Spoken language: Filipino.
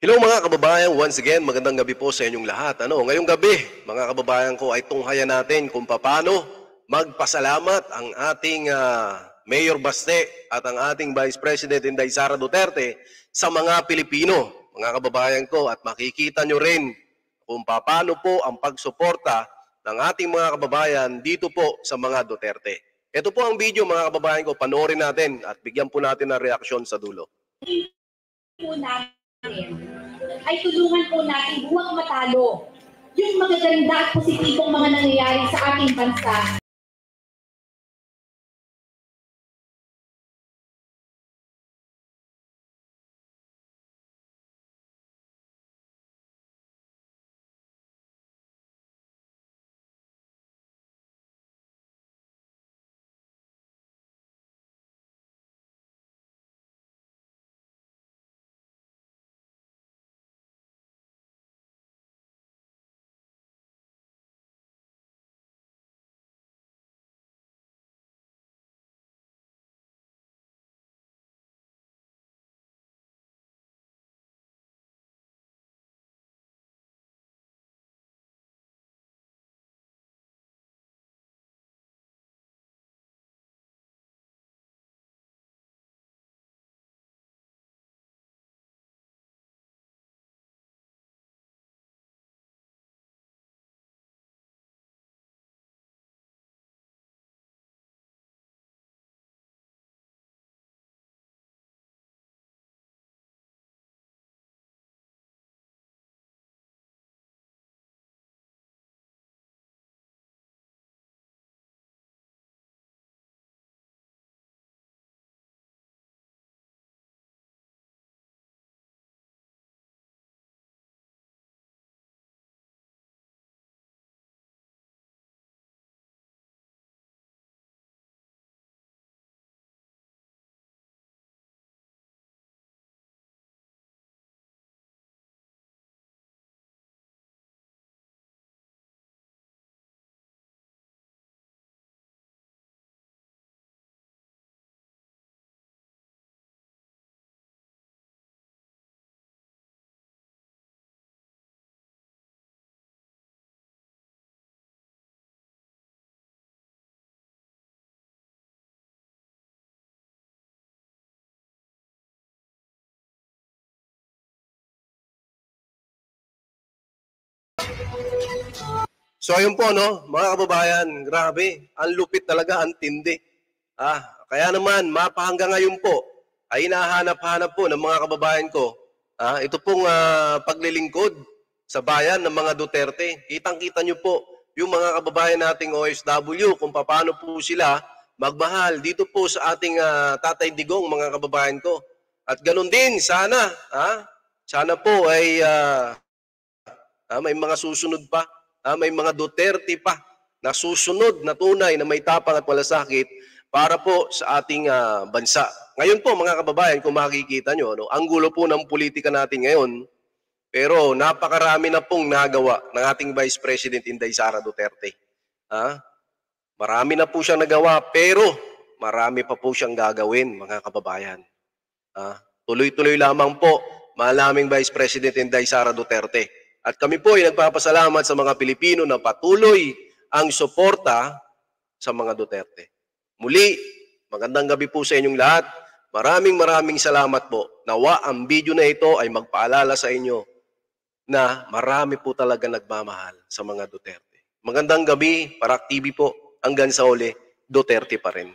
Hello mga kababayan, once again, magandang gabi po sa inyong lahat. Ngayong gabi, mga kababayan ko, ay tunghayan natin kung paano magpasalamat ang ating Mayor Baste at ang ating Vice President Inday Sara Duterte sa mga Pilipino, mga kababayan ko, at makikita nyo rin kung paano po ang pagsuporta ng ating mga kababayan dito po sa mga Duterte. Ito po ang video mga kababayan ko, panoorin natin at bigyan po natin ng reaksyon sa dulo. Ay tulungan po natin huwag matalo yung magaganda at positibong mga nangyayari sa ating bansa. So ayun po mga kababayan, grabe, ang lupit talaga, ang tindi. Kaya naman, mapahanggang ngayon po, ay hinahanap-hanap po ng mga kababayan ko, ito pong paglilingkod sa bayan ng mga Duterte. Kitang-kita nyo po yung mga kababayan nating OFW kung paano po sila magmahal dito po sa ating Tatay Digong, mga kababayan ko. At ganun din, sana po ay may mga susunod pa. May mga Duterte pa na susunod na tunay na may tapang at malasakit para po sa ating bansa. Ngayon po mga kababayan, kung makikita nyo, ang gulo po ng politika natin ngayon, pero napakarami na pong nagawa ng ating Vice President Inday Sara Duterte. Marami na po siyang nagawa, pero marami pa po siyang gagawin, mga kababayan. Tuloy-tuloy lamang po, malaming Vice President Inday Sara Duterte. At kami po ay nagpapasalamat sa mga Pilipino na patuloy ang suporta sa mga Duterte. Muli, magandang gabi po sa inyong lahat. Maraming salamat po. Nawa ang video na ito ay magpaalala sa inyo na marami po talaga nagmamahal sa mga Duterte. Magandang gabi, Parak TV po. Hanggang sa uli, Duterte pa rin.